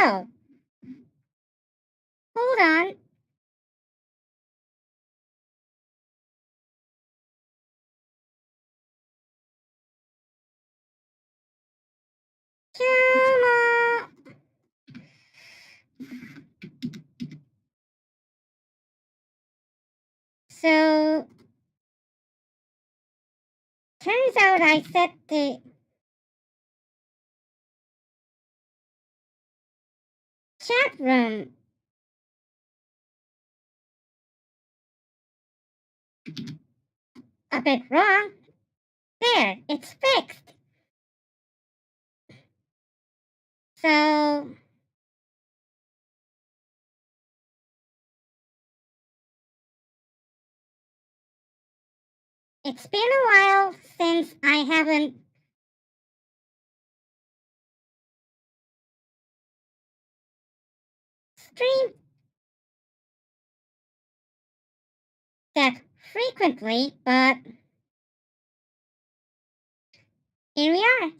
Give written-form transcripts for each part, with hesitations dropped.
Oh, hold on. Come on. So, turns out I set the chat room a bit wrong. There, it's fixed. So, it's been a while since I haven't streamed that frequently, but here we are.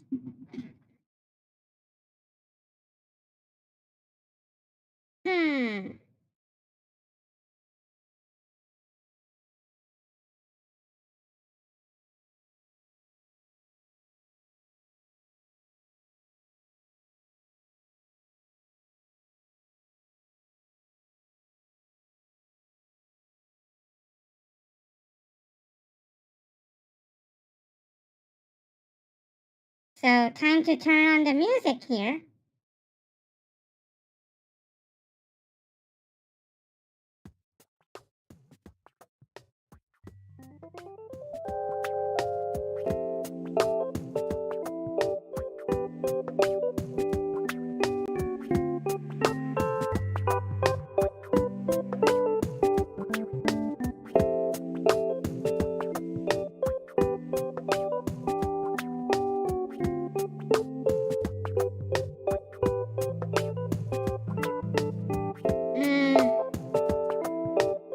So, time to turn on the music here.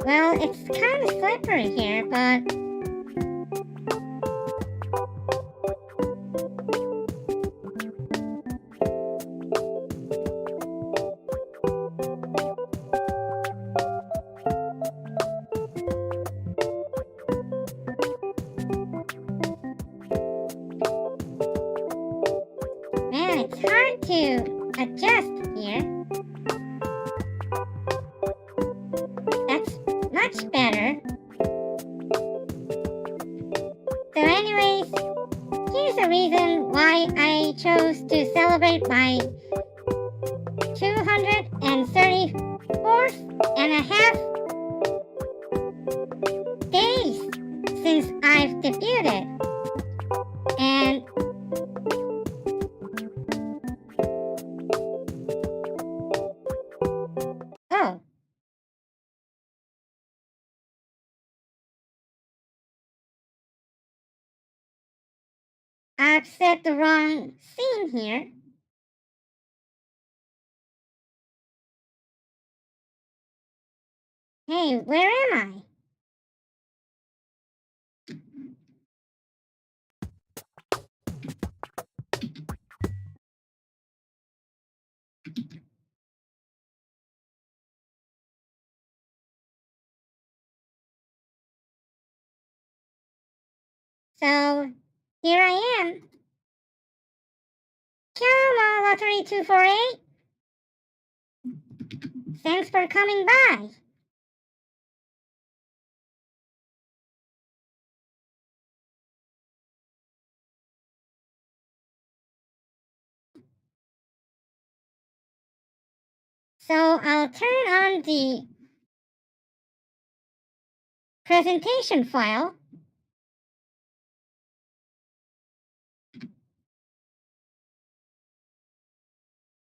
Well, it's kind of slippery here, but man, it's hard to adjust here. That's much better. So anyways, here's the reason why I chose to celebrate my 234th and a half days since I've debuted. And oh, I've set the wrong scene here. Hey, where am I? So, here I am. Come on, Lottery 248. Thanks for coming by. So I'll turn on the presentation file.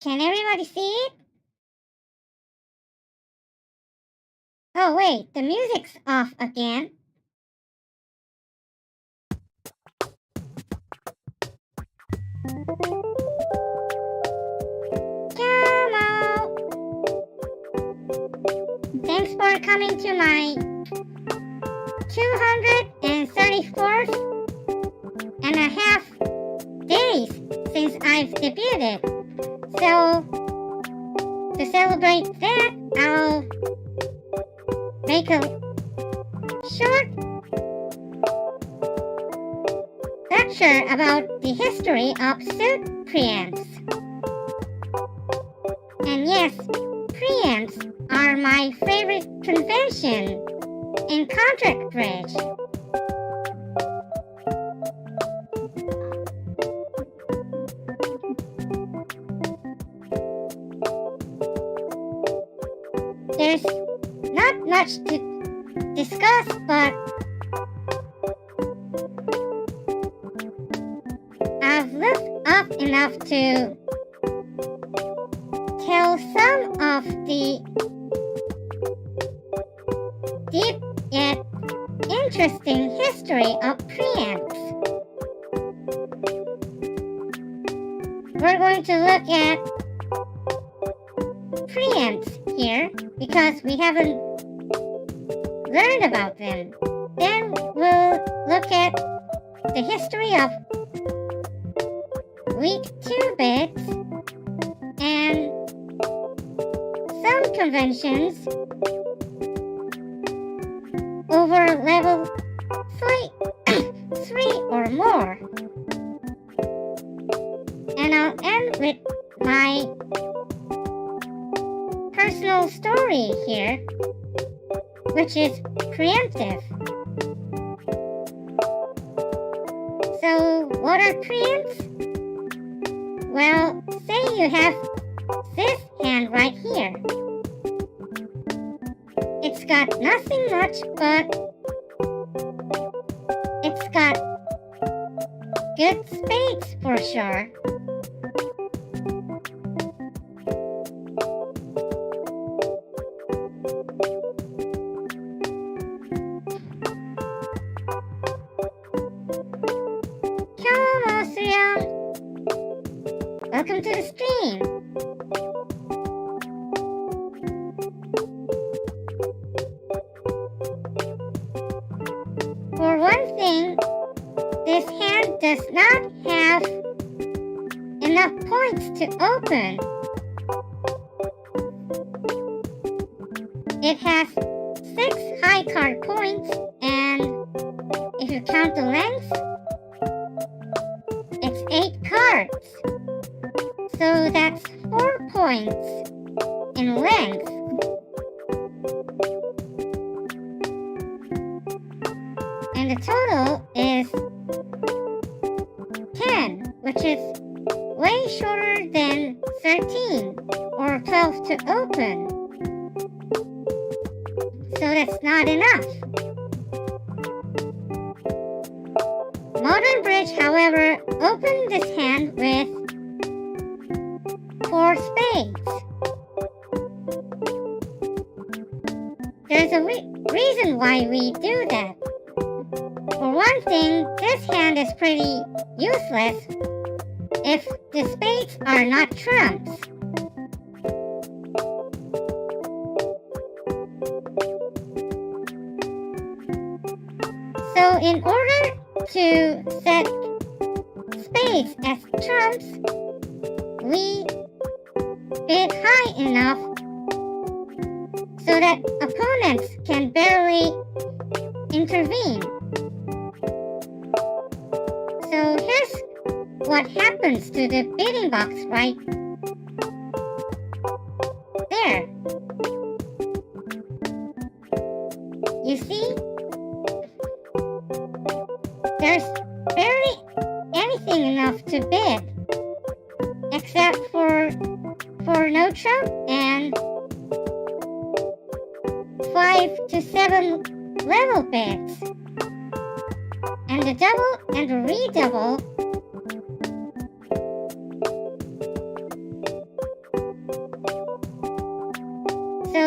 Can everybody see it? Oh wait, the music's off again. Come on. Thanks for coming to my 234th and a half days since I've debuted. So, To celebrate that, I'll make a short lecture about the history of suit preempts. And yes, preempts are my favorite convention in contract bridge. There's not much to discuss, but I've looked up enough to tell some of the deep yet interesting history of preempts. We're going to look at preempts here because we haven't learned about them. Then we'll look at the history of weak 2 bits and some conventions over level 3 or more. And I'll end with my personal story here, which is preemptive. So, what are preempts? Well, say you have this hand right here. It's got nothing much, but it's got good spades for sure. Welcome to the stream. For one thing, this hand does not have enough points to open. It has 6 high card points, and if you count the length, it's 8 cards. So that's 4 points in length. And the total is 10, which is way shorter than 13 or 12 to open. So that's not enough. Modern Bridge, however, opened this hand with 4 spades. There's a reason why we do that. For one thing, this hand is pretty useless if the spades are not trumps. So in order to set spades as trumps, we bid high enough so that opponents can barely intervene. So here's what happens to the bidding box right there. You see? There's barely anything enough to bid, except for no trump and 5 to 7 level bids, and the double and the redouble. So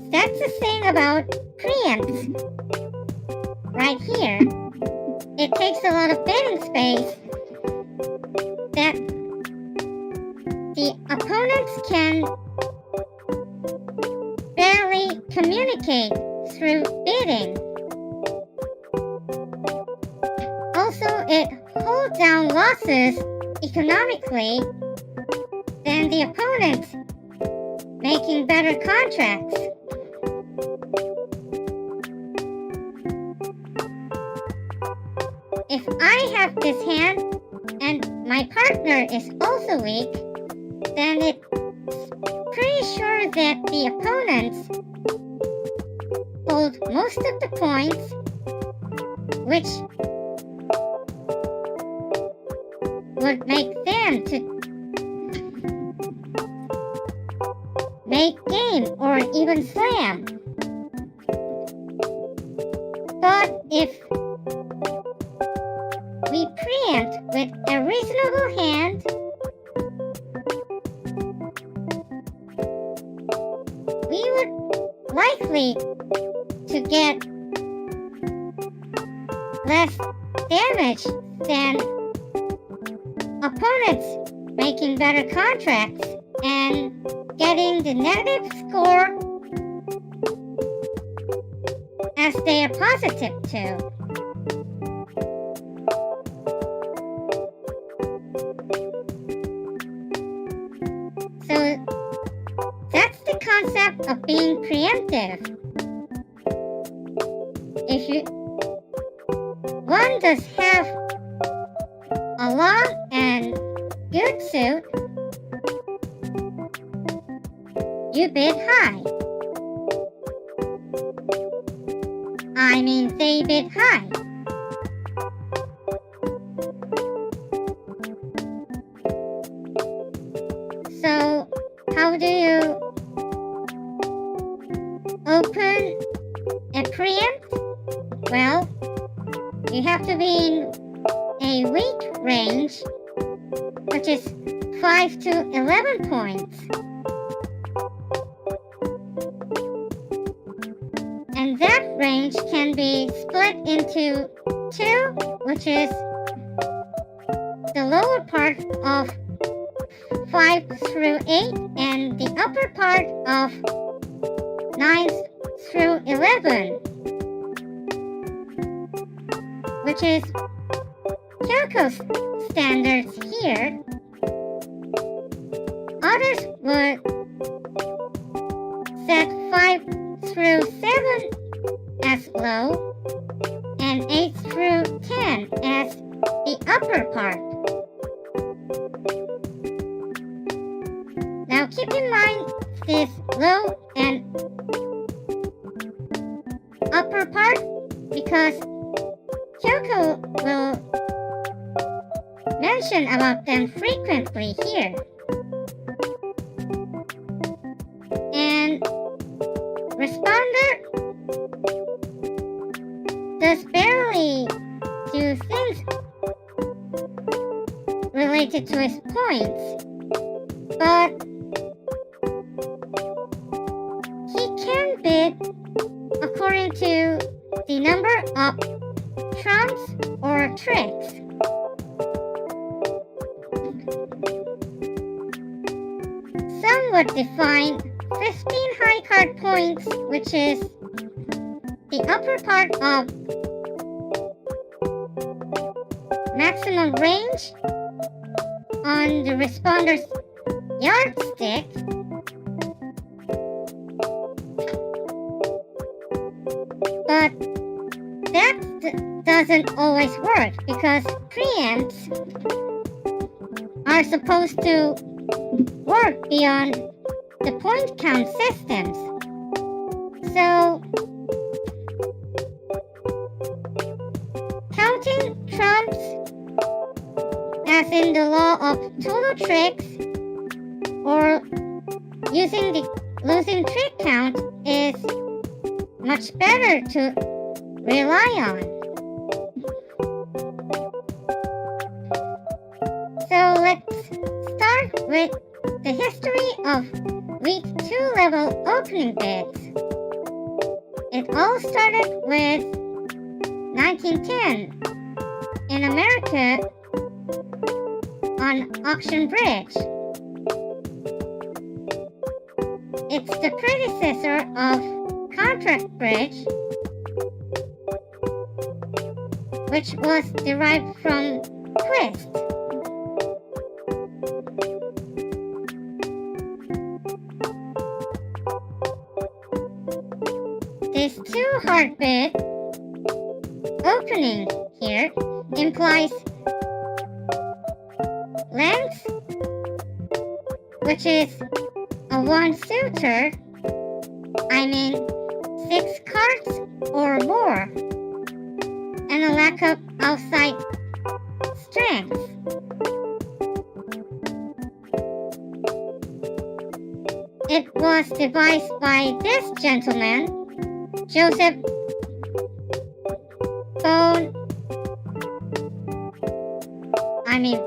that's the thing about preempts right here. It takes a lot of bidding space that the opponents can barely communicate through bidding. Also, it holds down losses economically, then the opponents making better contracts. If I have this hand and my partner is also weak, then it's pretty sure that the opponents hold most of the points, which would make them to make game or even slam. But if we preempt with a reasonable hand, we would likely to get less damage than opponents making better contracts and getting the negative score as they are positive to. So that's the concept of being preemptive. If one does have a long and good suit, you bid high. I mean, they bid high. So, how do you open a preempt? Well, you have to be in a weak range, which is 5 to 11 points. And that range can be split into 2, which is the lower part of 5 through 8 and the upper part of 9 through 11, which is Kyouko's standards here. Others would set 5 through 7 as low and 8 through 10 as the upper part. Now keep in mind this low and upper part because Kyouko will mention about them frequently here. And responder does barely do things related to his points, but he can bid according to the number of trumps or tricks. Some would define 15 high card points, which is the upper part of maximum range on the responder's yardstick. But that doesn't always work because preempts are supposed to work beyond the point count systems. So counting trumps as in the law of total tricks or using the losing trick count is much better to rely on. So let's start with the history of week 2 level opening bids. It all started with 1910 in America on Auction Bridge. It's the predecessor of Contract Bridge, which was derived from Twist. two-heart bit opening here implies length, which is a one-suitor, I mean 6 cards or more, and a lack of outside strength. It was devised by this gentleman, Joseph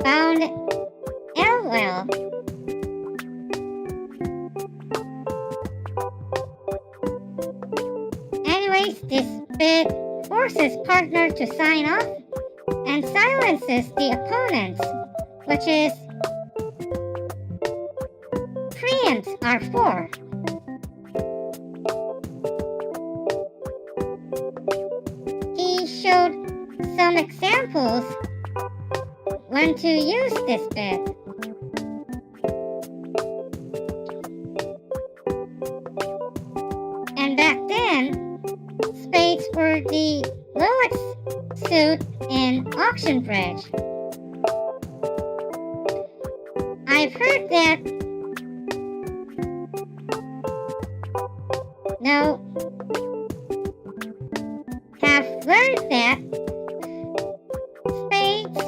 Bound Elwell. Anyways, this bit forces partner to sign off and silences the opponents, which is preempts are for. He showed some examples when to use this bit. And back then, spades were the lowest suit in auction bridge. I've heard that have learned that spades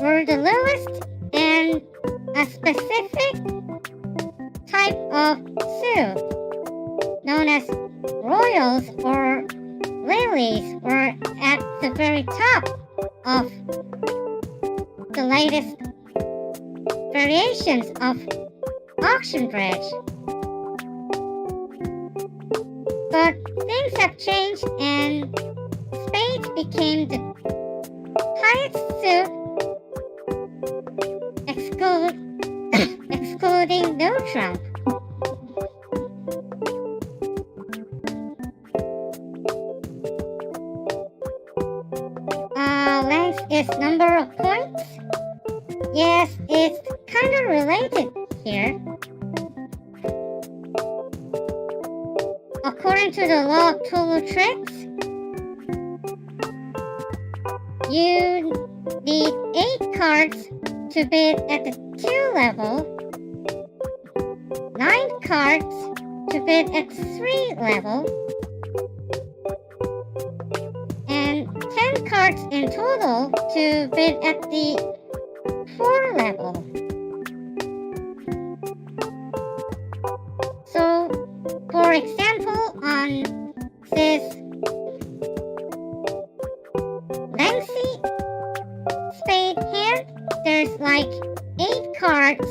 were the lowest and a specific type of suit known as royals or lilies were at the very top of the latest variations of auction bridge. But things have changed and spades became the highest suit, excluding no trump. Length is number of points. Yes, it's kind of related here. According to the law of total tricks, you need 8 cards to bid at the 2 level, 9 cards to bid at 3 level, and 10 cards in total to bid at the 4 level. So, for example, on this lengthy spade hand, there's like 8 cards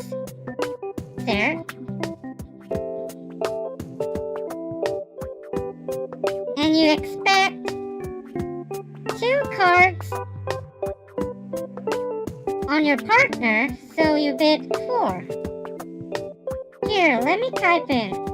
there. And you expect 2 cards on your partner, so you bid 4. Here, let me type in.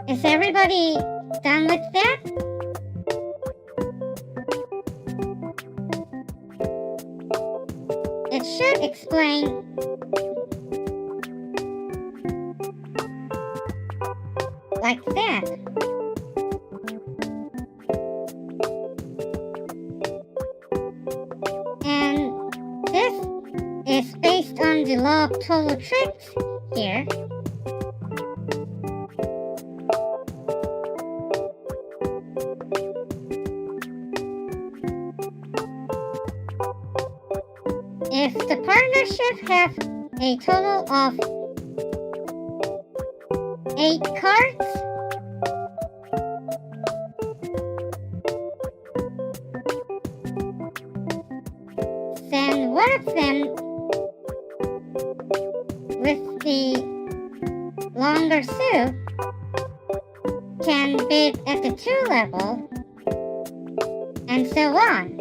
Is everybody done with that? It should explain like that. And this the law of total tricks here. If the partnership has a total of 8 cards, then one of them with the longer suit can bid at the 2 level, and so on.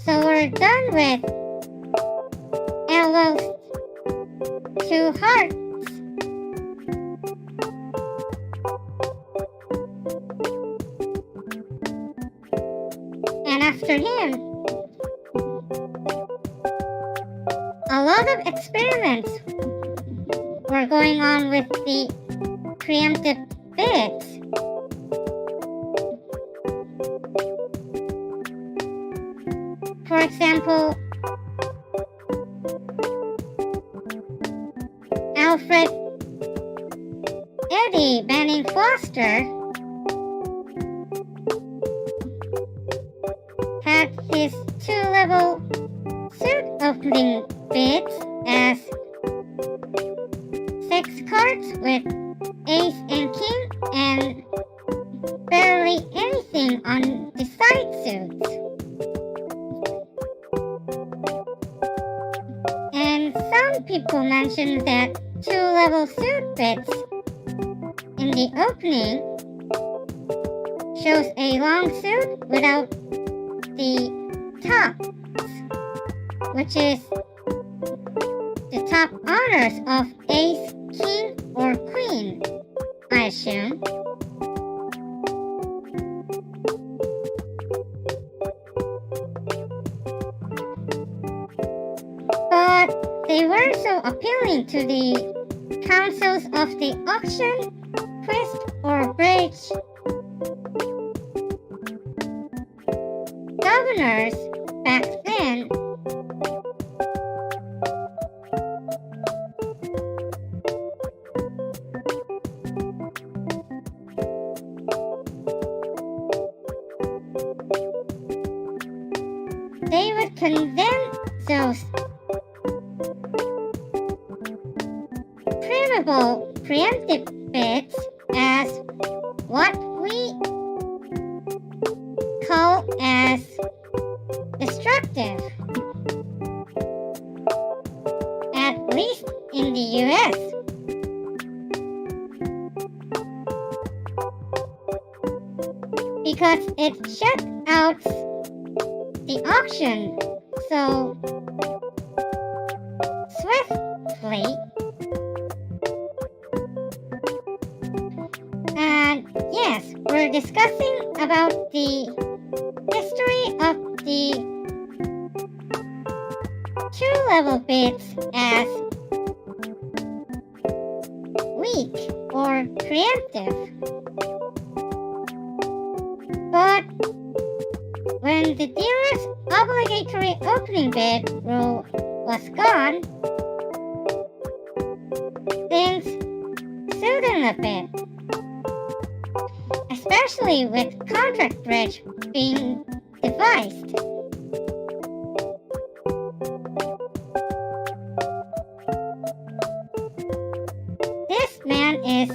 So we're done with Elo's 2 hearts. And after him, a lot of experiments were going on with the preemptive bids. For example, Alfred Eddie Banning Foster had his 2-level suit opening bids as 6 cards with ace and king and barely anything on the side suits. And some people mentioned that 2-level suit bids in the opening shows a long suit without the tops, which is the top honors of ace, king, or queen, I assume. But they were so appealing to the councils of the auction, twist, or bridge governors back then they would condemn those printable preemptive bids as what we call as destructive, at least in the US. Because it shut out the auction so swiftly. And yes, we're discussing about the history of the 2-level bids as weak or preemptive. But when the dealer's obligatory opening bid rule was gone, things smoothened a bit, especially with contract bridge being devised. This man is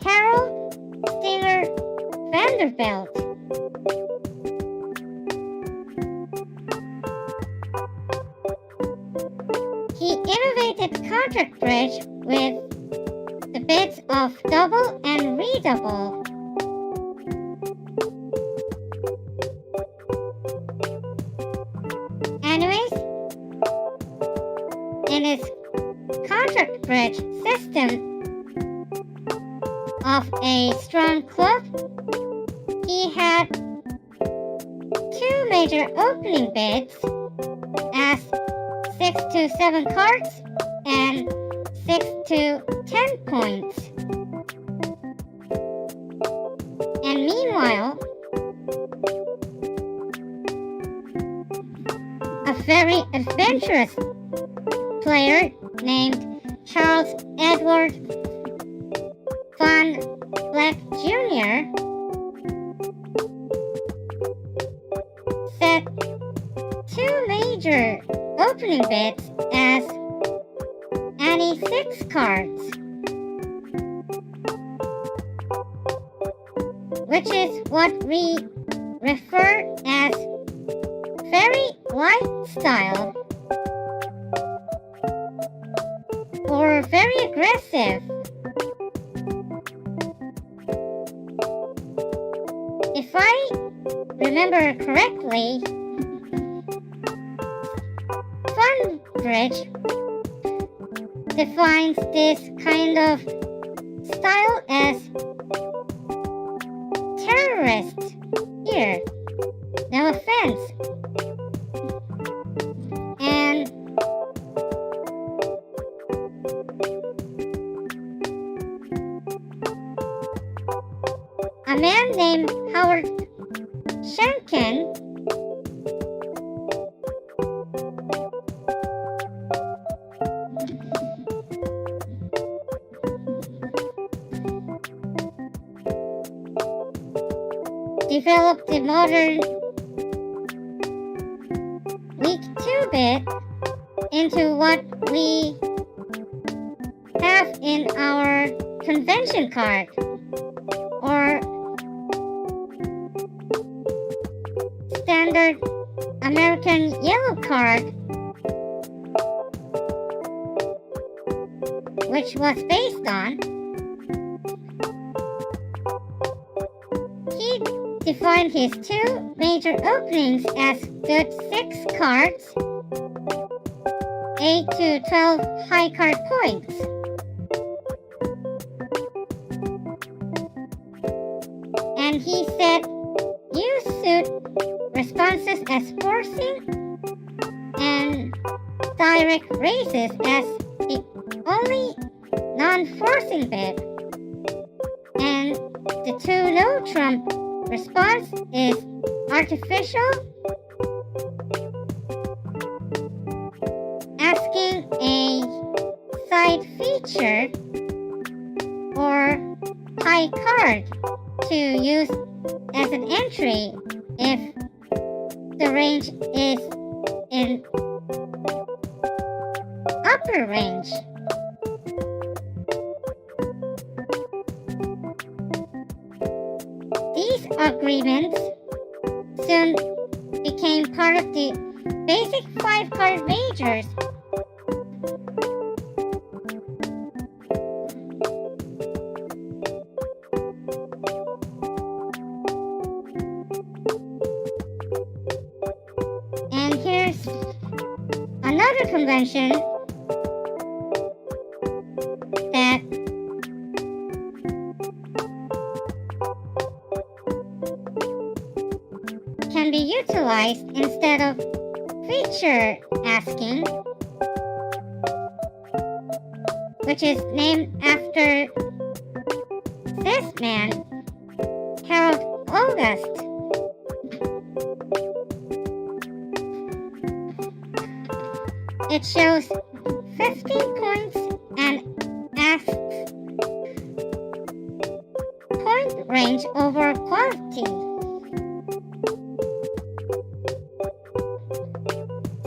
Harold Stinger Vanderbilt. He innovated contract bridge with the bids of double and redouble. Anyways, in his contract bridge system of a strong club, he had 2 major opening bids as 6 to 7 cards and 6 to 10 points. And meanwhile, a very adventurous player named Charles Edward Von Black Jr. set two major opening bets as any 6 cards, which is what we refer as very light style or very aggressive. If I remember correctly, Funbridge defines this kind of style as terrorist here. No offense. And a man named Howard Shanken developed the modern weak 2-bit into what we have in our convention card or standard American yellow card, which was based on. He defined his two major openings as good 6 cards, 8 to 12 high card points. And he said use suit responses as forcing and direct raises as the only non-forcing bit, and the 2 no trump response is artificial, asking a side feature or high card to use as an entry if the range is in upper range. These agreements soon became part of the basic 5-card majors. And here's another convention that can be utilized instead of feature asking, which is named after this man, Harold August. It shows 15 points and asks point range over quality.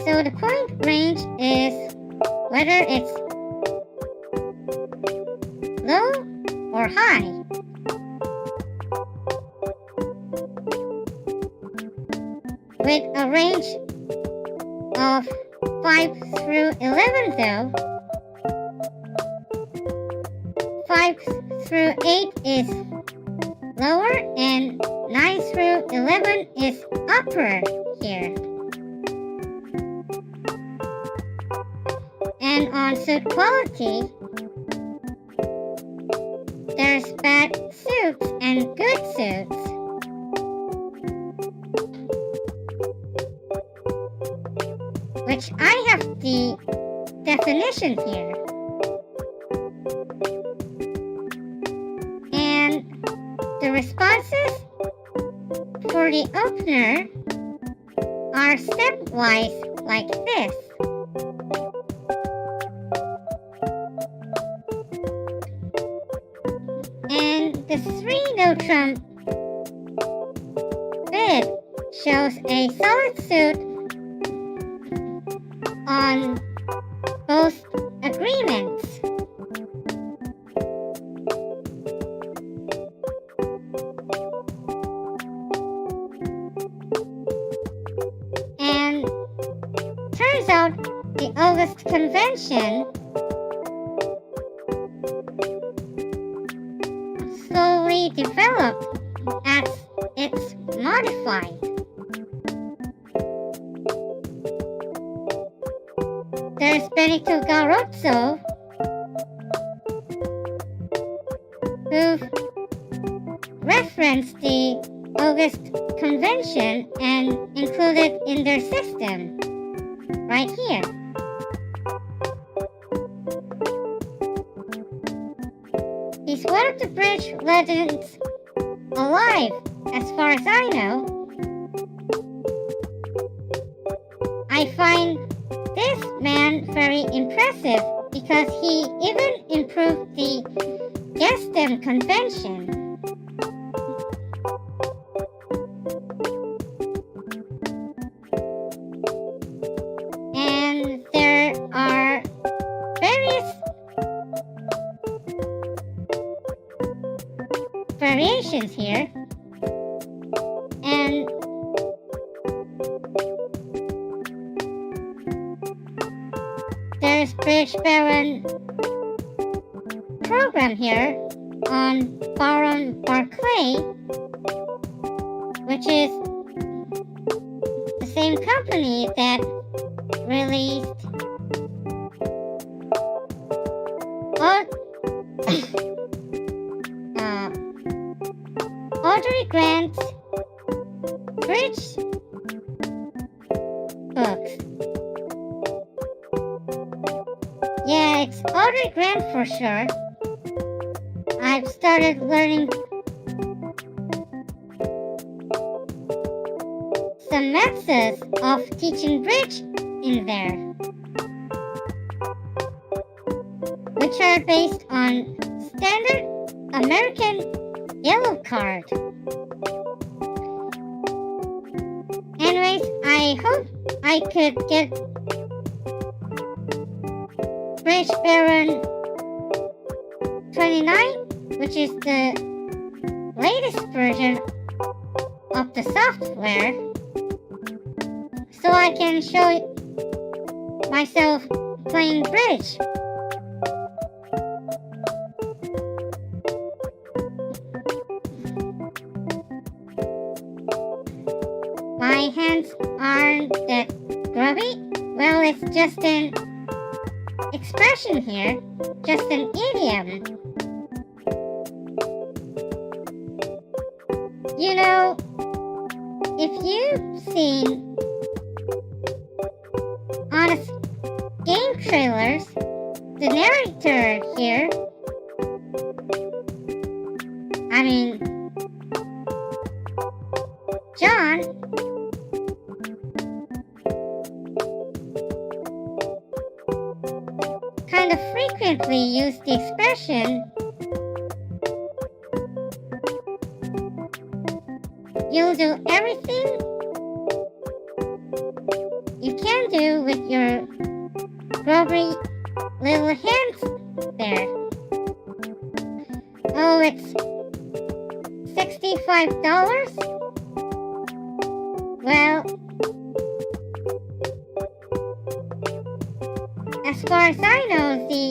So the point range is whether it's low or high. With a range of 5 through 11 though, 5 through 8 is lower and 9 through 11 is upper here. And on suit quality, there's bad suits and good suits. Which I have the definition here. And the responses for the opener are stepwise like this. And the 3-note trump bit shows a solid suit on both agreements. And turns out the August convention slowly developed as it's modified. There's Benito Garozzo, who referenced the August Convention and included in their system, right here. He's one of the bridge legends alive, as far as I know. I find this man very impressive because he even improved the Gestem convention. And there are various variations here. And there's Bridge Baron program here on Baron Barclay, which is the same company that released Audrey Grant's Bridge books. Yeah, it's Audrey Grant for sure. I've started learning some methods of teaching bridge in there, which are based on standard American yellow card. Anyways, I hope I could get Bridge Baron 29, which is the latest version of the software, so I can show myself playing bridge. My hands aren't that grubby. Well, it's just an expression here, just an idiom. You know, if you've seen honest game trailers, the narrator here, John, kind of frequently use the expression, "You'll do everything you can do with your grubby little hands there." Oh, it's $65? Well, as far as I know, the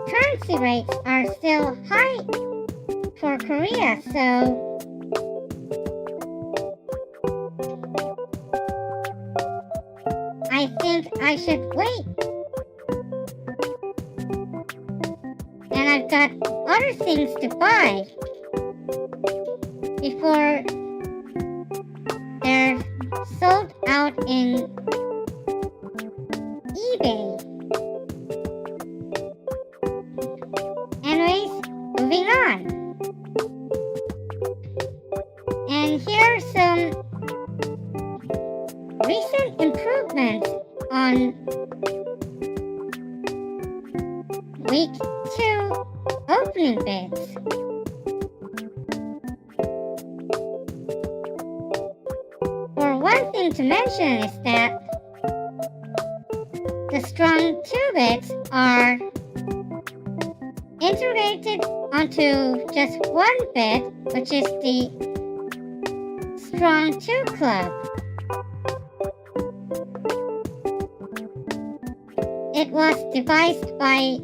currency rates are still high for Korea, so I think I should wait. And I've got other things to buy before they're sold out in eBay. Anyways, recent improvements on week 2 opening bids. For one thing to mention is that the strong 2 bids are integrated onto just one bid, which is the strong 2 club. It was devised by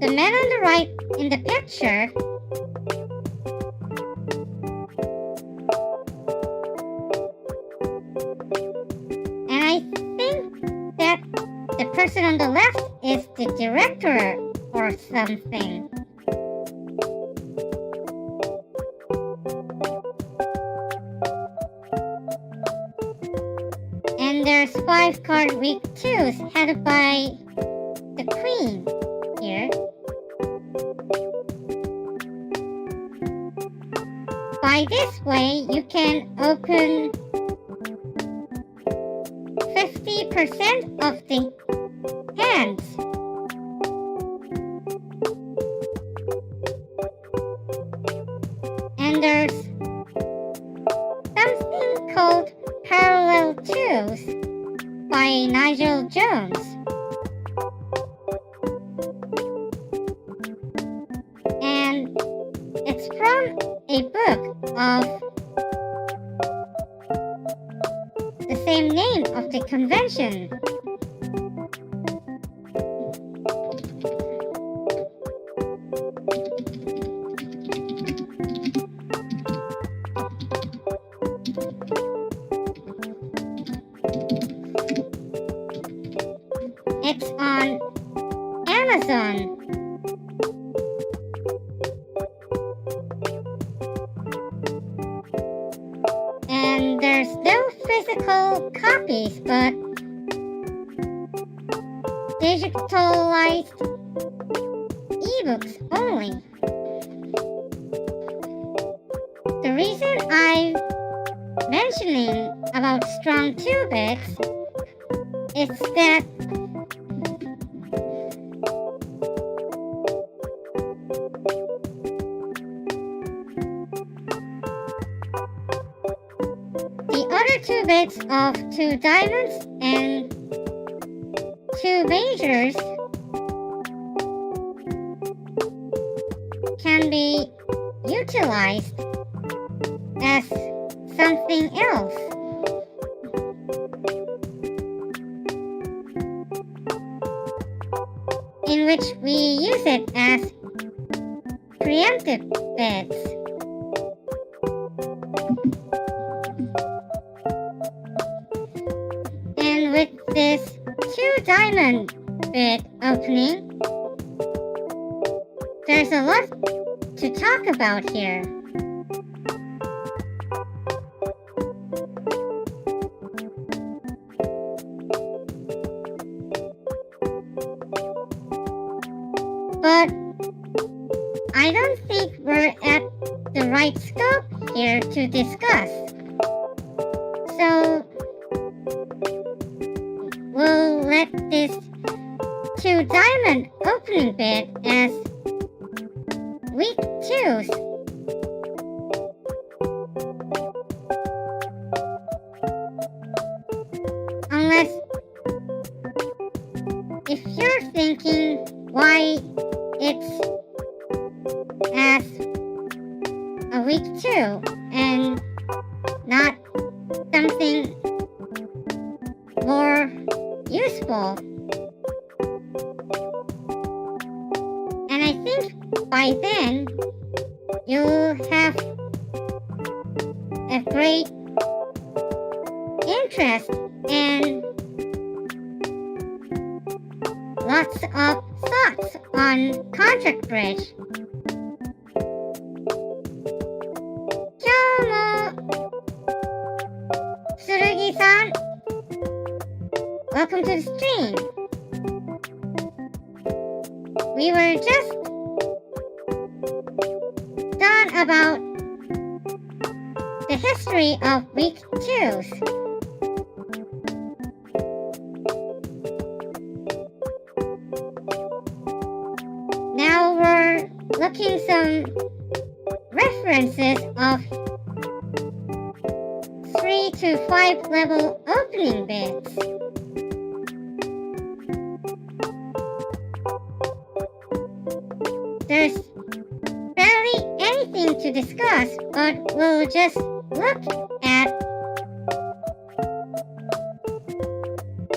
the man on the right in the picture. And I think that the person on the left is the director or something. And there's 5 card week 2s headed by the queen here. By this way, you can open 50% of the hands. And there's something called Parallel 2s by Nigel Jones. And it's from a book of the same name of the convention. It's on Amazon. And there's no physical copies, but digitalized ebooks only. The reason I'm mentioning about strong 2 bits is that the other 2 bits of 2 diamonds and 2 majors can be utilized as something else. In which we use it as preemptive bids. And with this 2 diamond bid opening, there's a lot to talk about here. But I don't think we're at the right scope here to discuss. So we'll let this 2 diamond opening bid as week 2's. Unless if you're thinking why it's as a week 2 and not something more useful. And I think by then you'll have a great interest and lots of thoughts on contract bridge. 今日も剣さん Welcome to the stream. We were just done about the history of week 2s. Now we're looking some references of 3 to 5 level opening bits. There's barely anything to discuss, but we'll just look at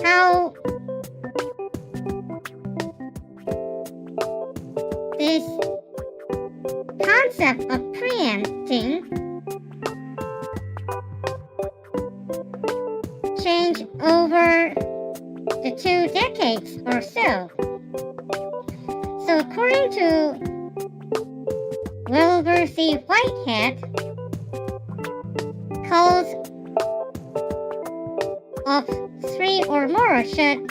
how this concept of preempting changed over the 2 decades or so. So according to Wilbur C. Whitehead, calls of 3 or more should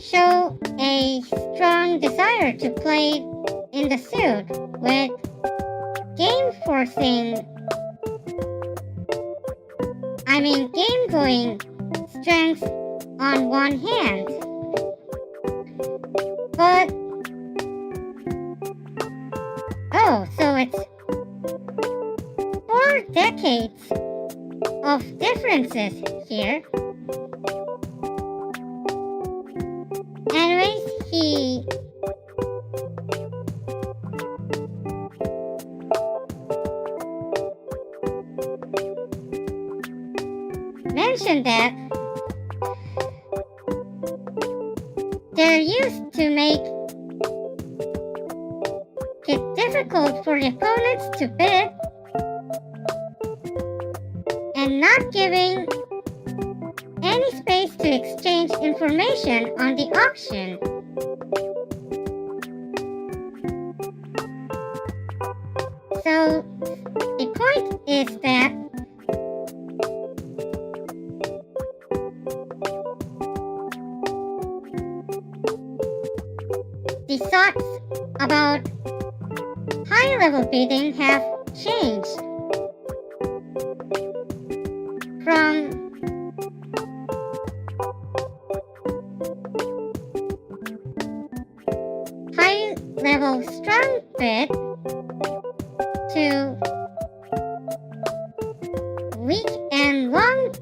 show a strong desire to play in the suit with game-going strength on one hand. But, so it's 4 decades of differences here. Anyways, he mentioned that they're used to make it difficult for the opponents to bid and not giving any space to exchange information on the auction. So the point is that the thoughts about high-level bidding have changed from high-level strong bid to weak and long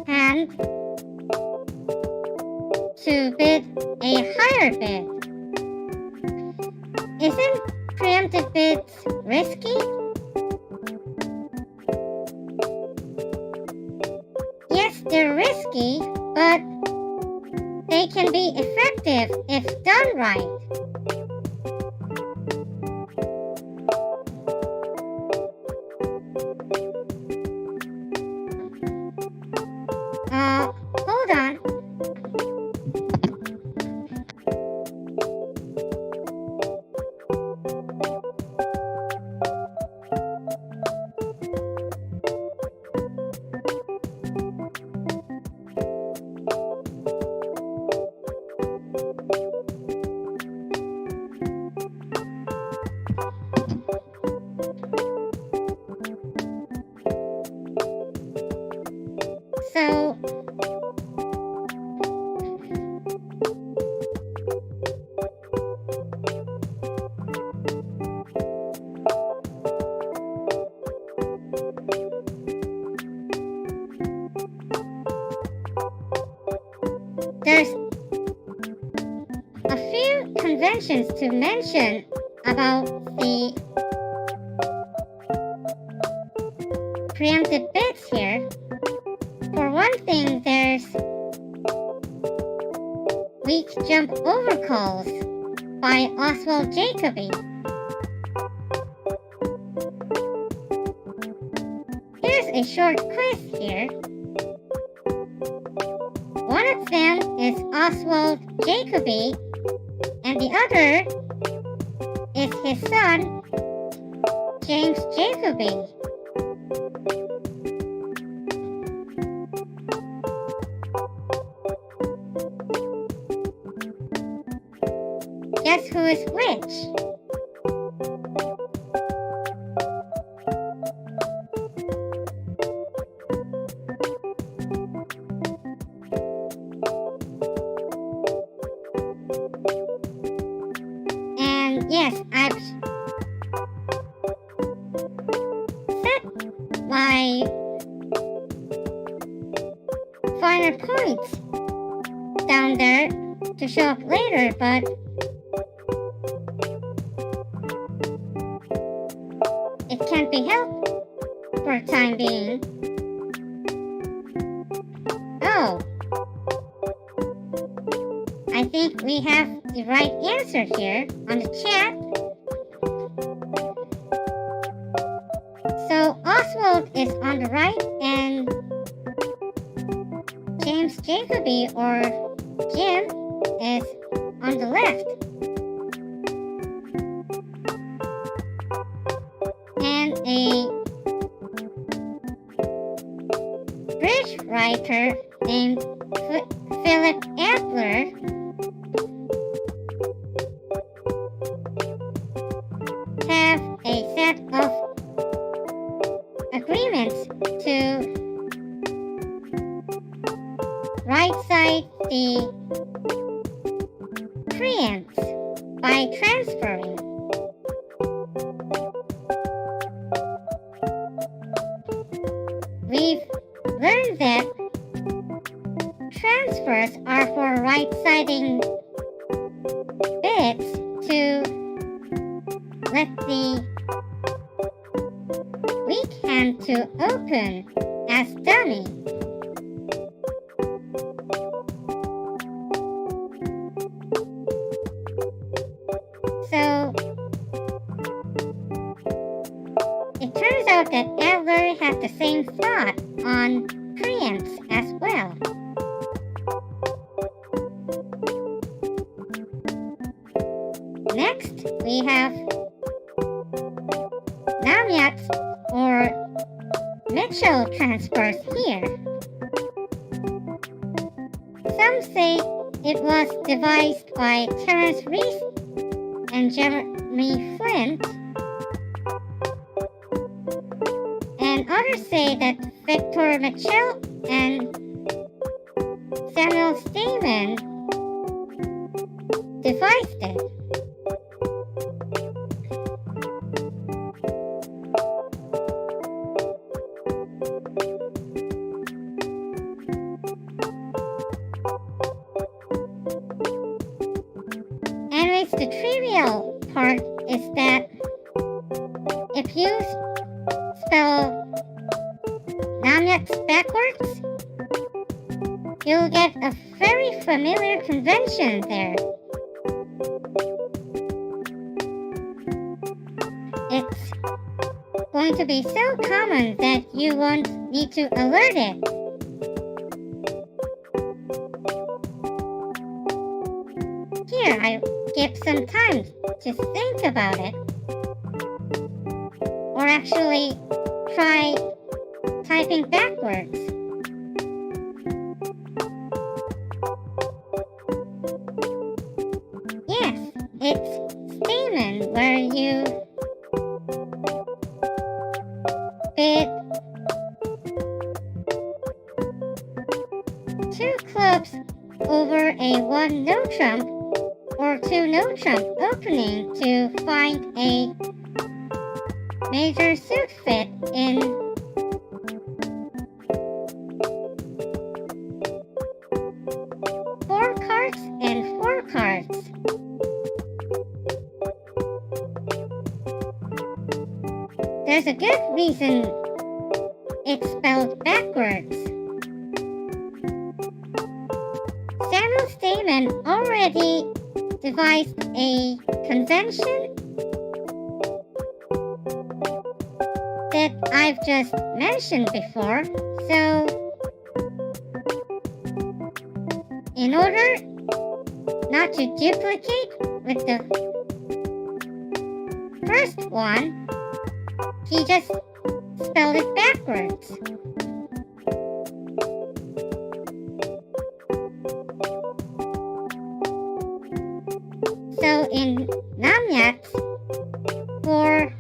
hand to bid a higher bid. Isn't preemptive bids risky? Yes, they're risky, but they can be effective if done right. Hold on. So, there's a few conventions to mention about the preemptive bids here. For one thing, there's weak jump overcalls by Oswald Jacoby. Here's a short quiz here. One of them is Oswald Jacoby, and the other is his son, James Jacoby. guess who is which? And yes, I've set my finer points down there to show up later, but it can't be helped for the time being. Oh, I think we have the right answer here on the chat. So Oswald is on the right and James Jacoby or Jim is on the left. And a bridge writer named Philip Adler have a set of agreements to right-side the preempts by transferring. We've learned that transfers are for right-siding bits to let the weak hand to open as dummy. So it turns out that Adler had the same thought on preempts as well. Next, we have Namyats or Mitchell transfers here. Some say it was devised by Terence Reese and Jeremy Flint, and others say that Victor Mitchell and Samuel Stamen devised it. Anyways, the trivial part is that if you spell Namyats backwards, you'll get a very familiar convention there. It's going to be so common that you won't need to alert it. Here, I give some time to think about it. Or actually try typing backwards. Yes, it's stamen where you bid 2 clubs over a 1 no trump or 2 no trump opening to find a major suit fit in 4 cards and 4 cards. There's a good reason it's spelled backwards. Samuel Stamen already devised a convention that I've just mentioned before, so in order not to duplicate with the first one, he just spelled it backwards. So in Namyats, for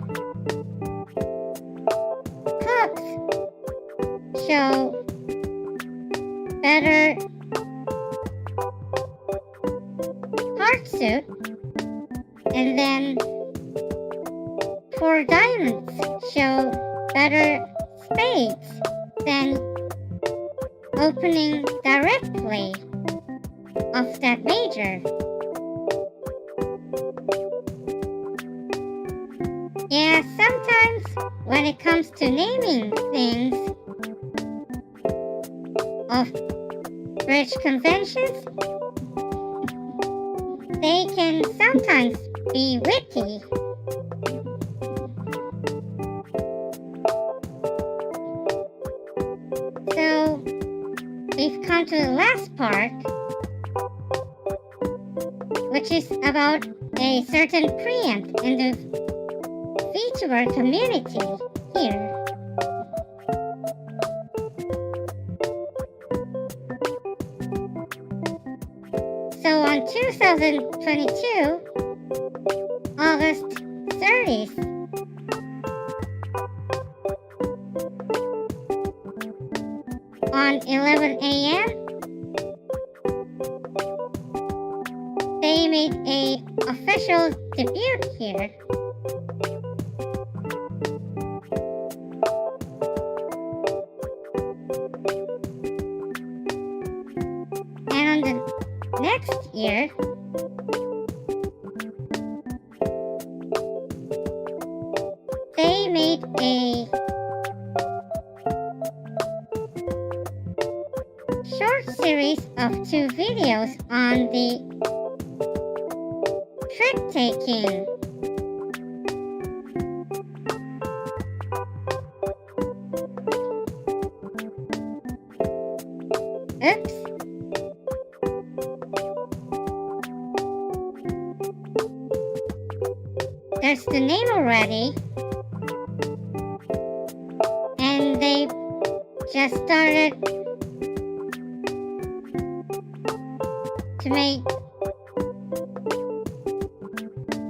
cooks show better heart suit, and then for diamonds show better spades than opening directly of that major. Yeah, sometimes when it comes to naming things of bridge conventions, they can sometimes be witty. So, we've come to the last part, which is about a certain preempt in the VTuber community here. So on 2022, August 30th, on 11 a.m., they made a official debut here. And on the next year, they made a short series of 2 videos on the trick-taking. Oops. There's the name already. And they just started to make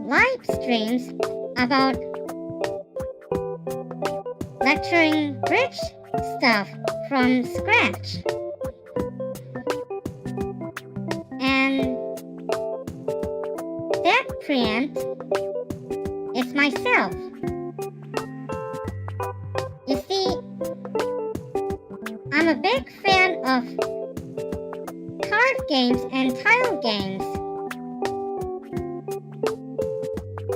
live streams about lecturing bridge stuff from scratch. And that preempt is myself. You see, I'm a big fan of card games and tile games.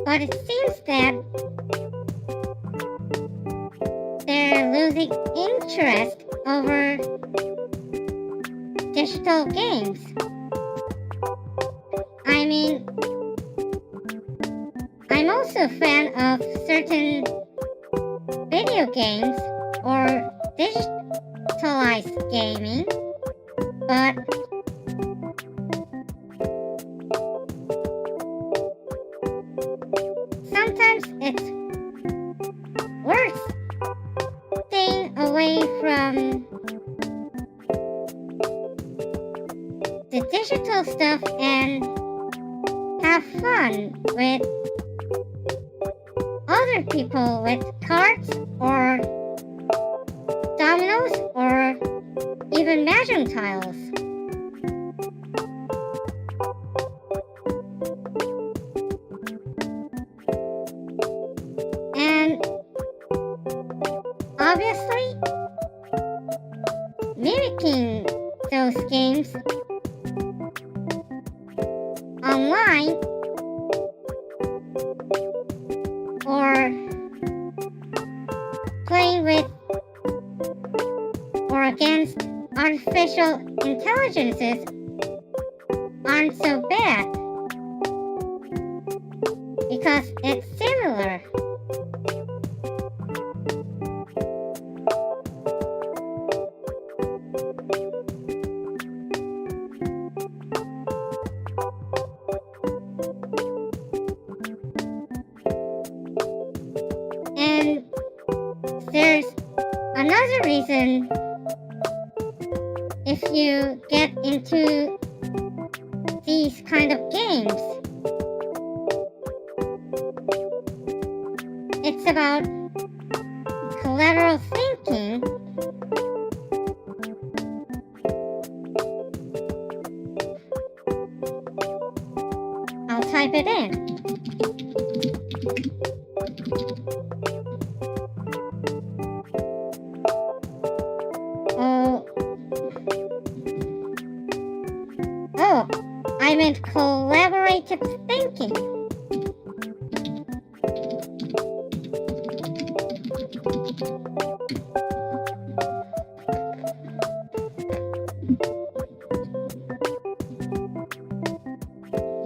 But it seems that they're losing interest over digital games. I mean, I'm also a fan of certain video games or digitalized gaming, but sometimes it's worth staying away from the digital stuff and have fun with other people with cards or dominoes or even mahjong tiles. And obviously, mimicking those games online or playing with or against artificial intelligences aren't so bad because it's similar. And there's another reason if you get into these kind of games. it's about collateral thinking. I'll type it in. Oh, I meant collaborative thinking.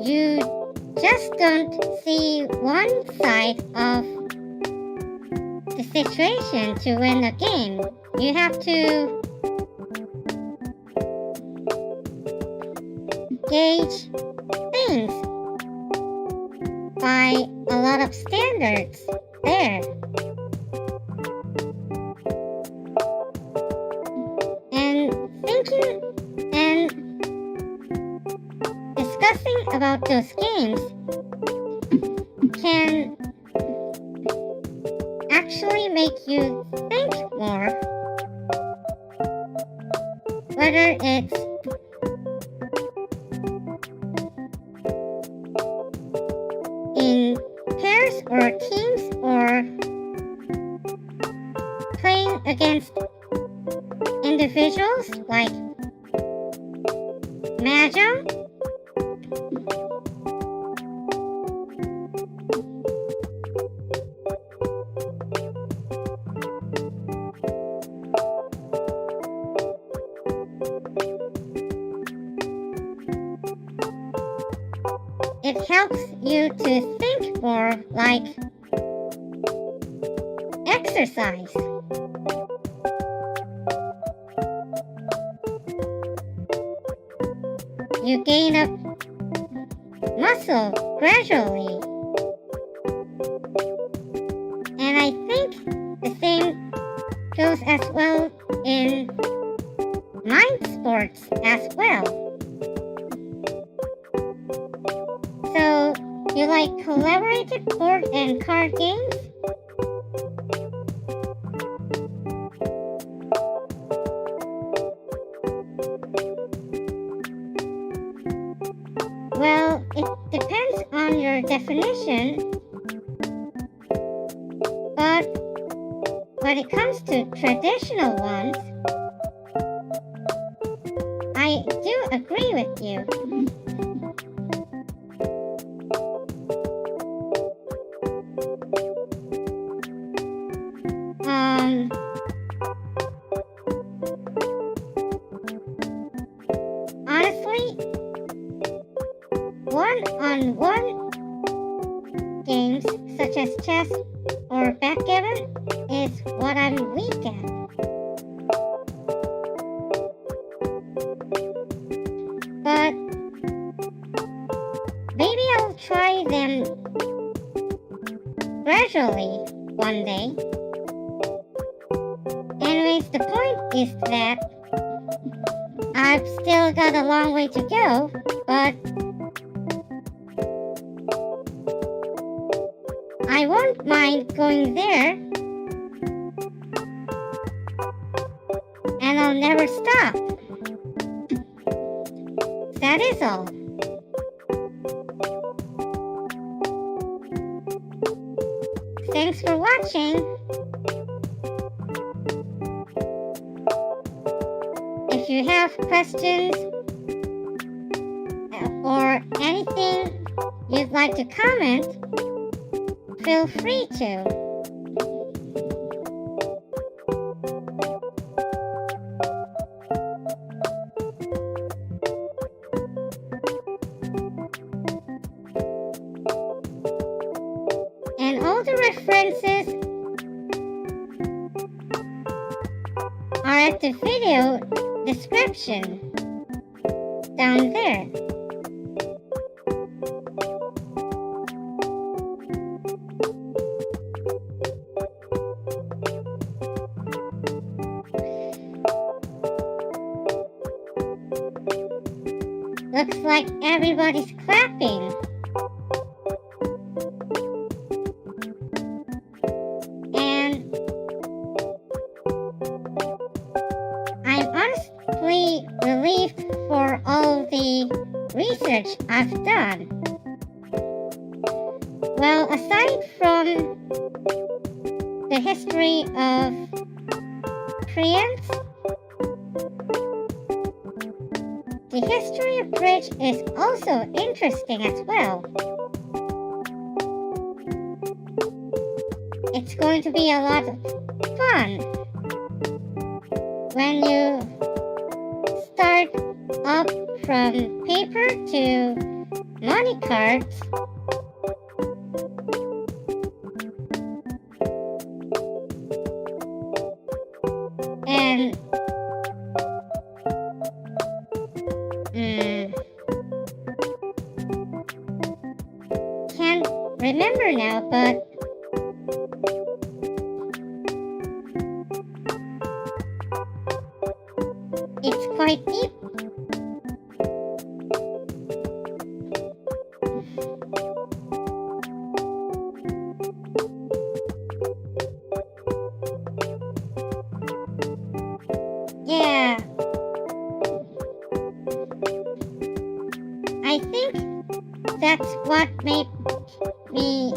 You just don't see one side of the situation to win a game. You have to gauge things by a lot of standards there. And thinking and discussing about those games can actually make you think more, whether it's in pairs or teams or playing against individuals like mahjong. It helps you to think more like exercise. You gain a muscle gradually. And I think the same goes as well in mind sports as well. So, you like collaborative board and card games? Well, it depends on your definition, but when it comes to traditional ones, I do agree with you. Honestly, one-on-one games such as chess or backgammon is what I'm weak at. But maybe I'll try them gradually one day. Anyways, the point is that I've still got a long way to go, but I won't mind going there, and I'll never stop. That is all. Thanks for watching. If you have questions or anything you'd like to comment, feel free to. And all the references are at the video description down there. Looks like everybody's clapping. Well, aside from the history of preempts, the history of bridge is also interesting as well. It's going to be a lot of fun when you start up from paper to money cards. And can't remember now, but it's quite deep. Yeah. I think that's what made me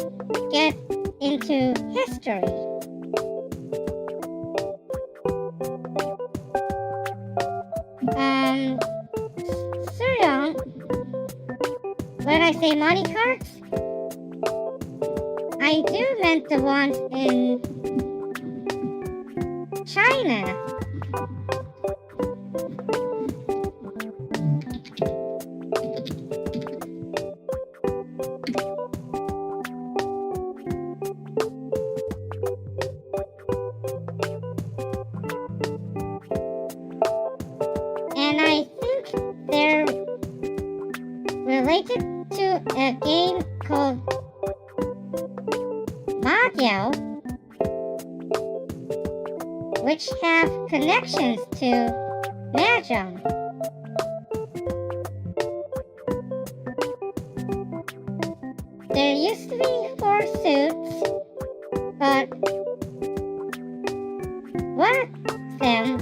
get into history. Suryoung, when I say money cards, I do meant the ones in China. And I think they're related to a game called Mahjong, which have connections to Mahjong. There used to be 4 suits, but one of them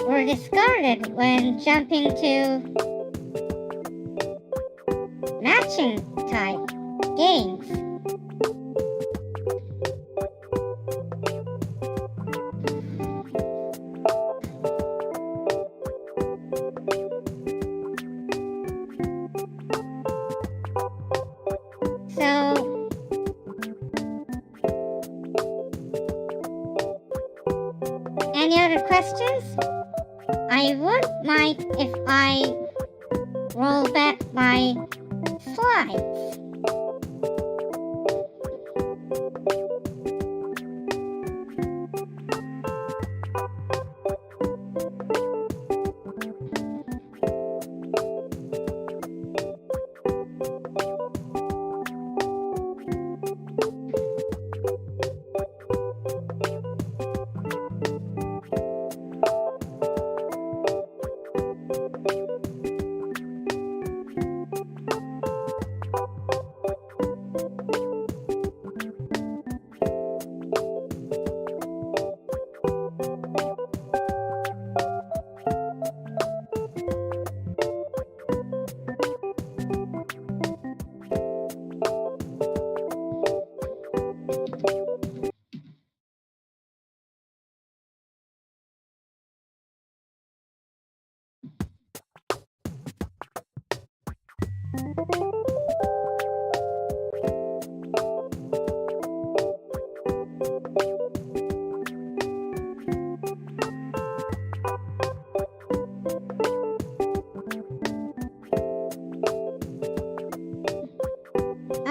were discarded when jumping to matching type games. So any other questions? I wouldn't mind if I roll back my slides.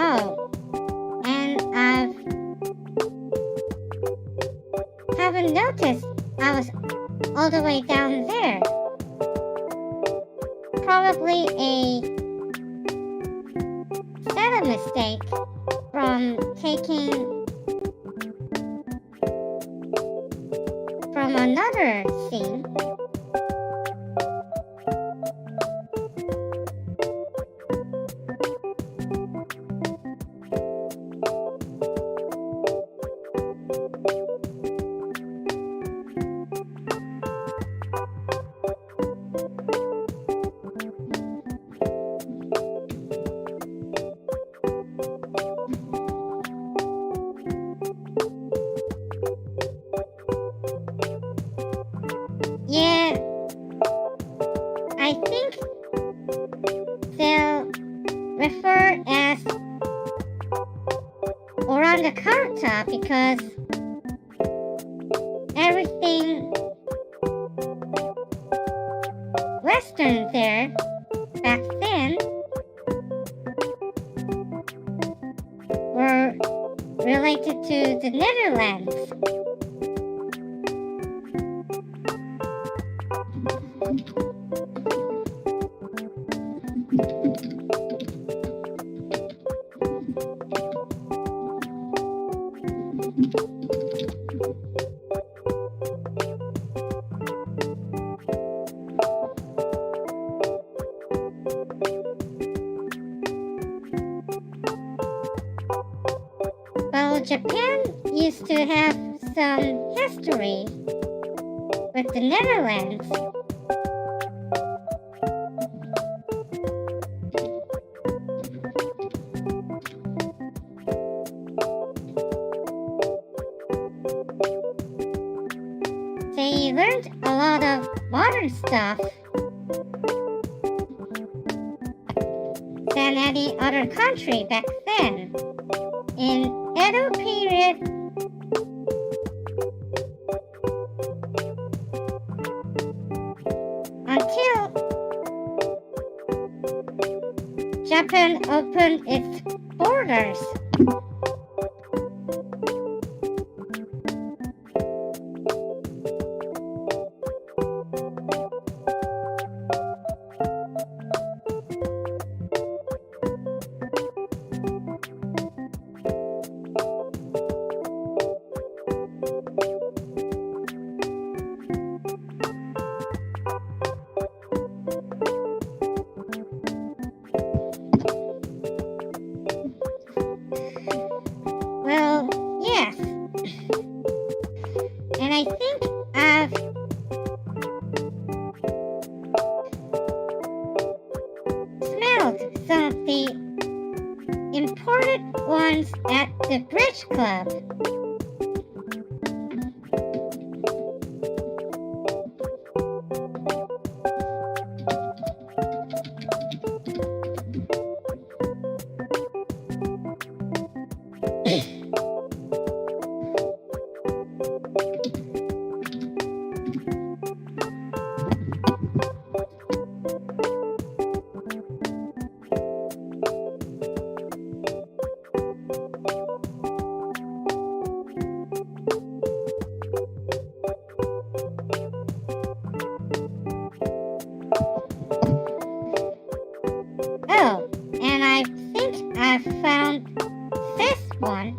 Oh, and I haven't noticed I was all the way down there. Probably a setup mistake from taking from another scene. refer as orang Jakarta because everything Western there back then were related to the Netherlands. Well, Japan used to have some history with the Netherlands. They learned a lot of modern stuff than any other country back then. In Edo period, until Japan opened its borders. Well, yes. And I think I've smelled some of the imported ones at the Bridge Club. Oh, and I think I found this one.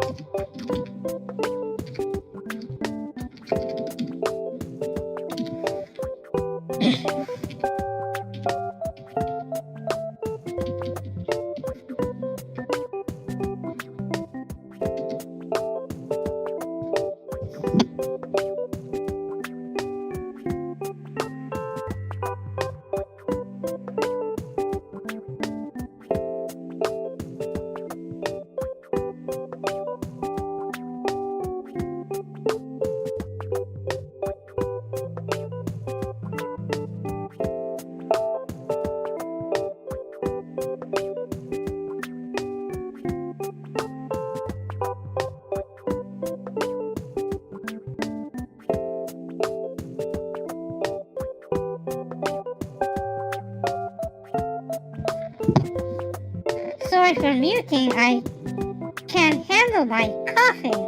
Sorry for muting, I can't handle my coughing.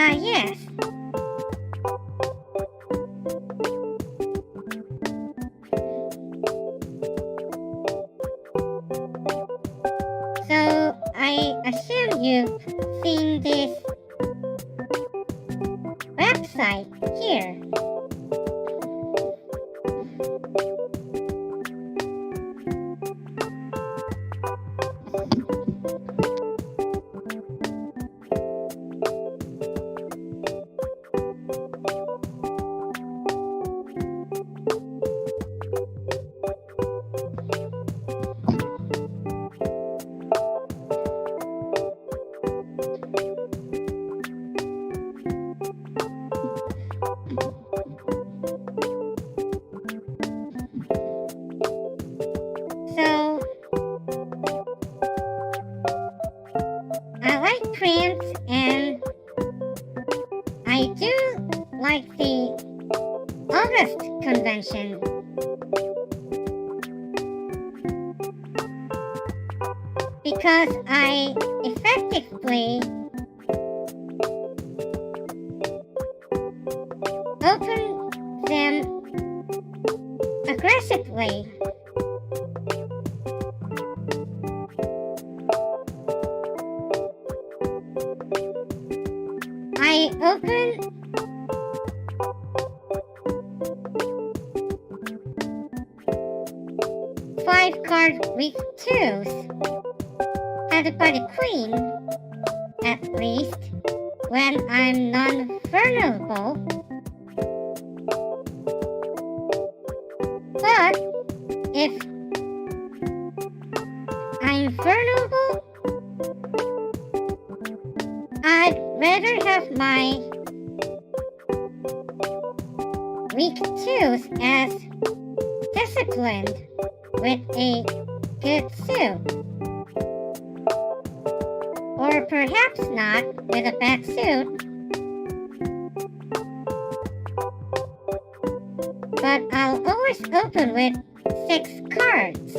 Yes. So I assume you've seen this website here. So I like preempts and I do like the August convention. Because I effectively open them aggressively. I open five card week twos, headed by the queen, at least, when I'm non-vulnerable. But if I'm vulnerable, I'd rather have my week twos as disciplined with a good suit. Or perhaps not with a bad suit. But I'll always open with 6 cards.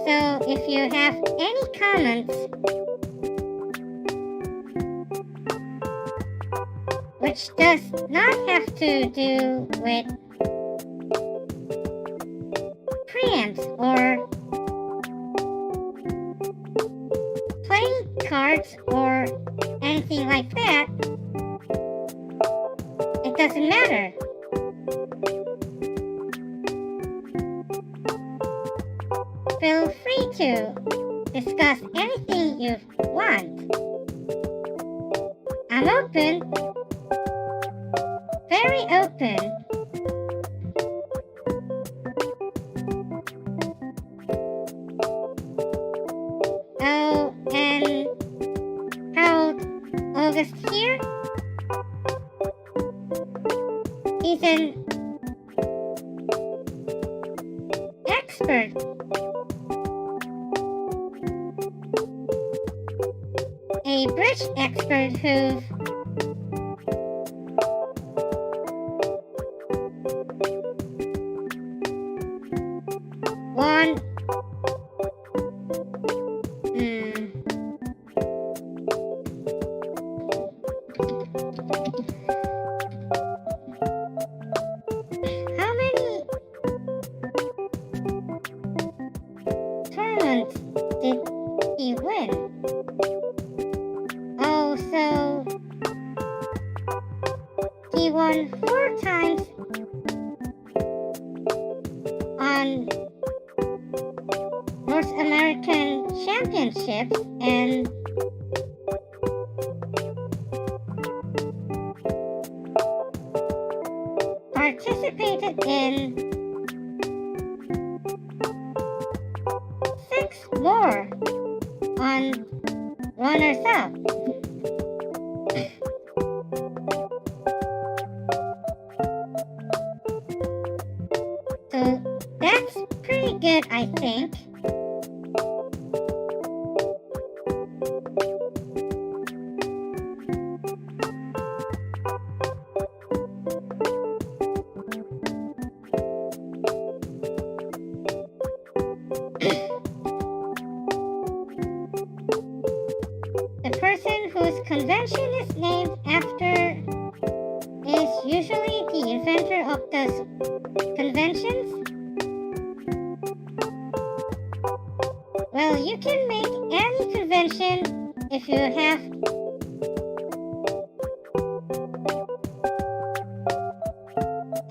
So if you have any comments which does not have to do with preempts or playing cards or anything like that, it doesn't matter. Feel free to discuss anything you want. I'm open. Very open. Oh, and how August here? He's an expert. A bridge expert who won how many tournaments did he win? Oh, so he won 4 times on North American Championships and participated in 6 more on runners-up. So that's pretty good, I think. those conventions? Well, you can make any convention if you have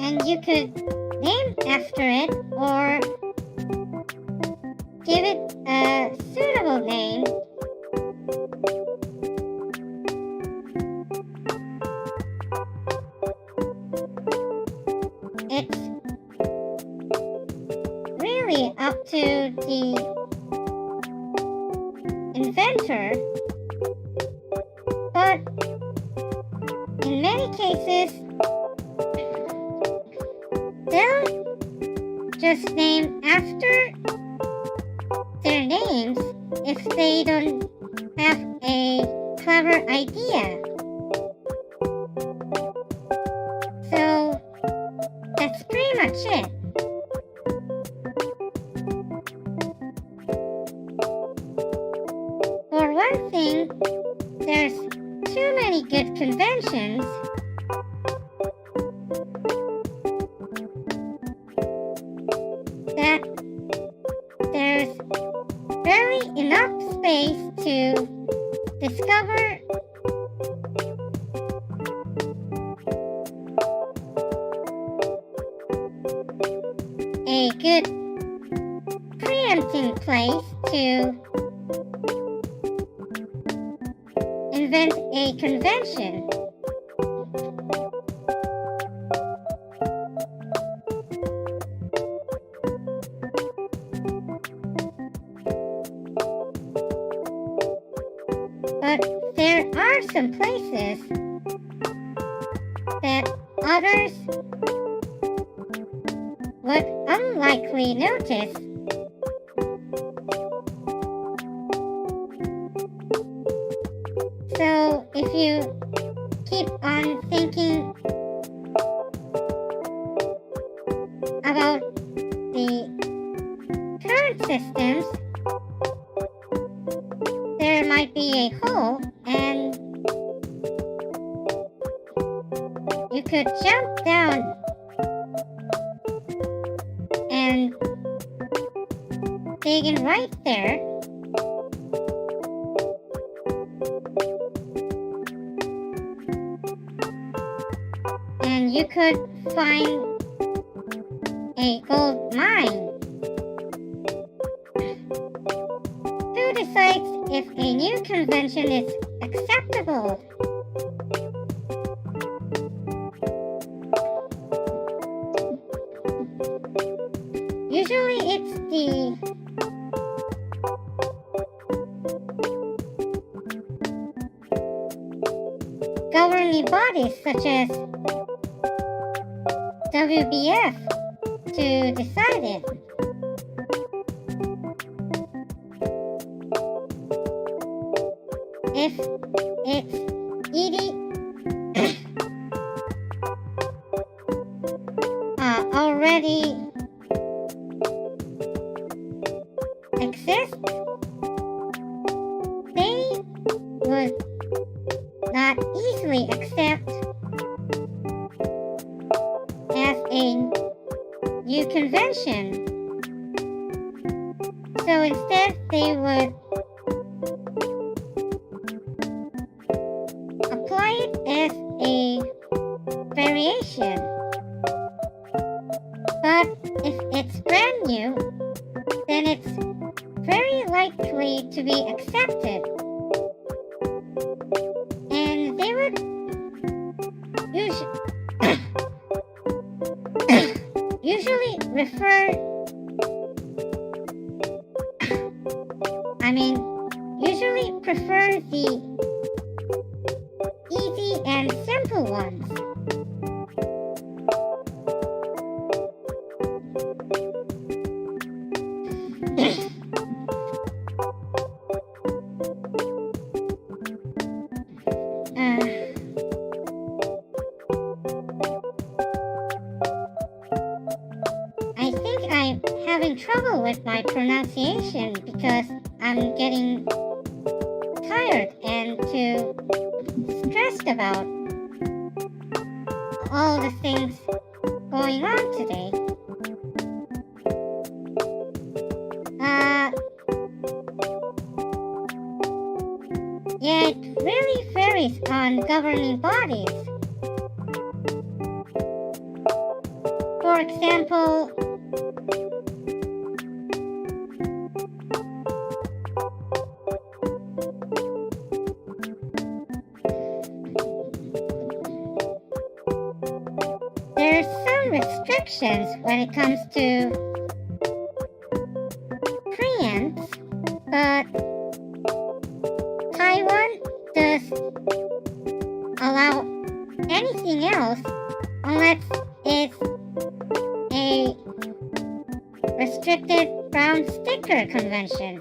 and you could name after it or give it a suitable name. It's really up to the inventor, but in many cases, they'll just name after their names if they don't have a clever idea. So that's pretty much it. For one thing, there's too many good conventions. That there's barely enough space to discover a good preempting place to invent a convention. But there are some places that others would unlikely notice. So if you keep on thinking about the current systems, there might be a hole and you could jump down and dig in right there. And you could find a gold mine. Who decides if a new convention is acceptable? Usually it's the governing bodies such as WBF to decide it. If it's already exist, they would not easily accept as a new convention. So instead they would apply it as a variation. But if it's brand new, then it's very likely to be accepted. And they would usually usually prefer the easy and simple ones. I think I'm having trouble with my pronunciation because I'm getting tired and too stressed about all the things going on today. Yeah, it really varies on governing bodies. For example, there are some restrictions when it comes to preempts, but Taiwan does allow anything else unless it's a restricted brown sticker convention.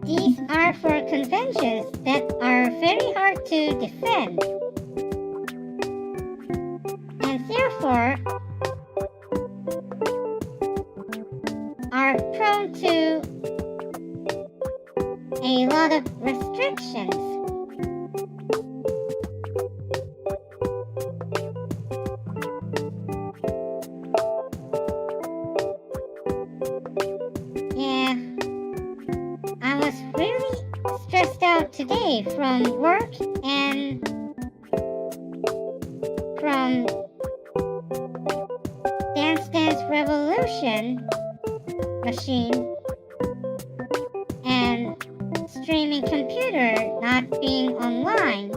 These are for conventions that are very hard to defend, and therefore are prone to a lot of restrictions. Yeah, I was really stressed out today from work and from Dance Dance Revolution machine and streaming computer not being online.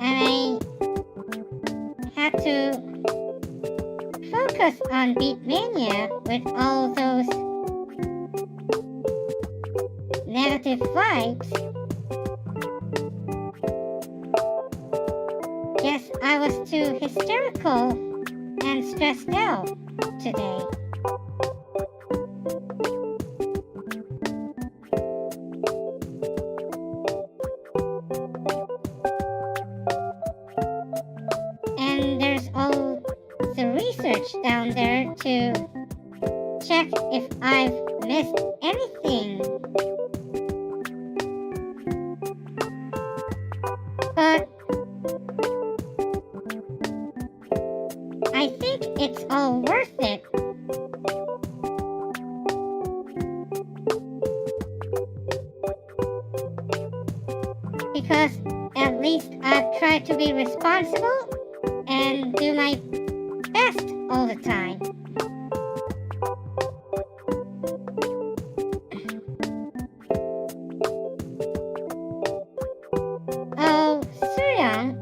And I had to focus on Beatmania with all those negative vibes. Guess I was too hysterical and stressed out today. And there's all the research down there to check if I've missed anything. But I think it's all worth it. Because at least I've tried to be responsible and do my best all the time. Oh, Suryang,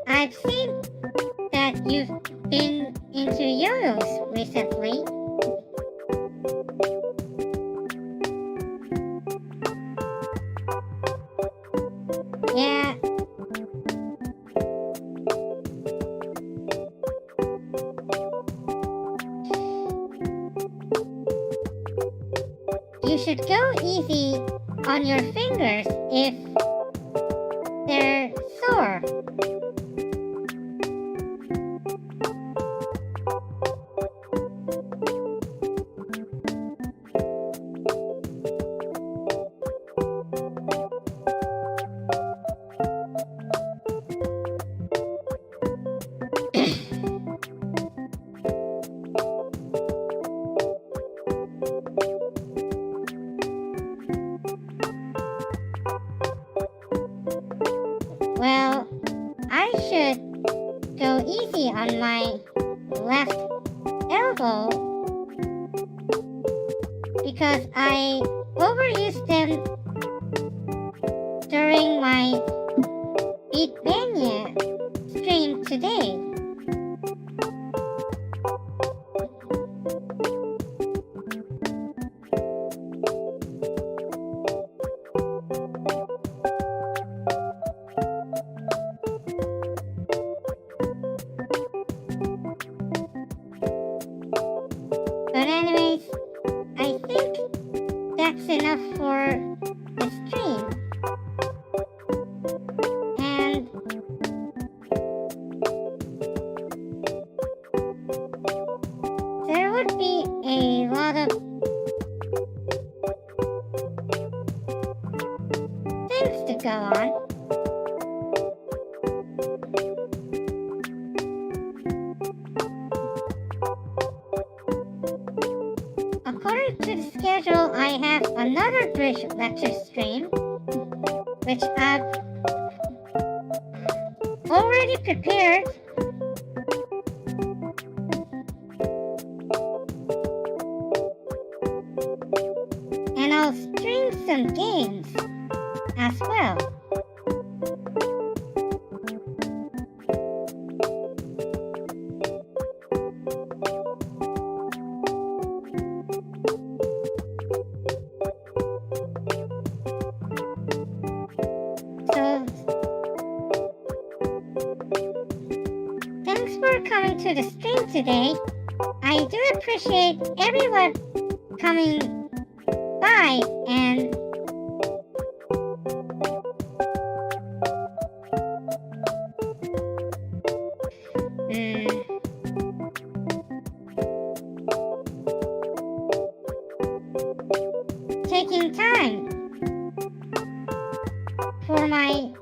I've seen that you've been into yo-yos recently. Yeah. You should go easy on your fingers if they're sore. Well, I should go easy on my left elbow because I overused them during my Beatmania stream today. streams to go on. According to the schedule, I have another bridge lecture stream, which I've already prepared. And I'll stream some games as well. So, thanks for coming to the stream today. I do appreciate everyone coming by and taking time for my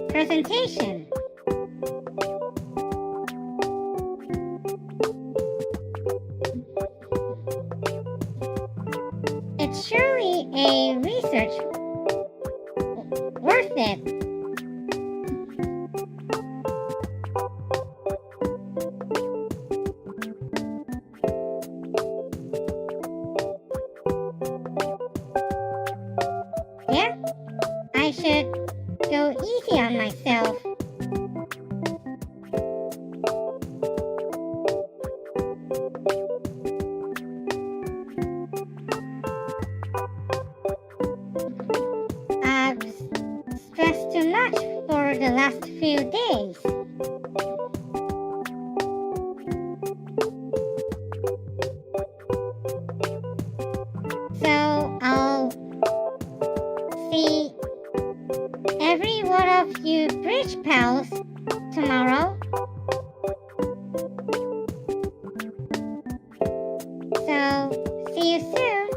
presentation. It's surely a research worth it. Yeah, I should go easy on myself. I've stressed too much for the last few days. So I'll see every one of you Bridgepals tomorrow. So see you soon.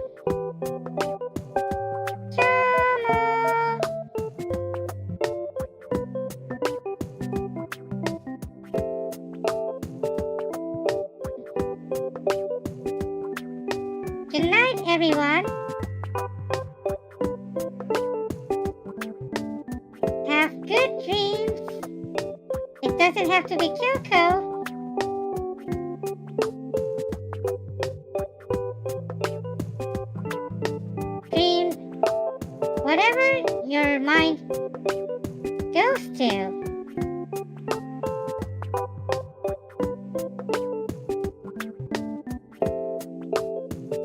Ciao. Good night, everyone. Have good dreams. It doesn't have to be Kyouko. Dream whatever your mind goes to.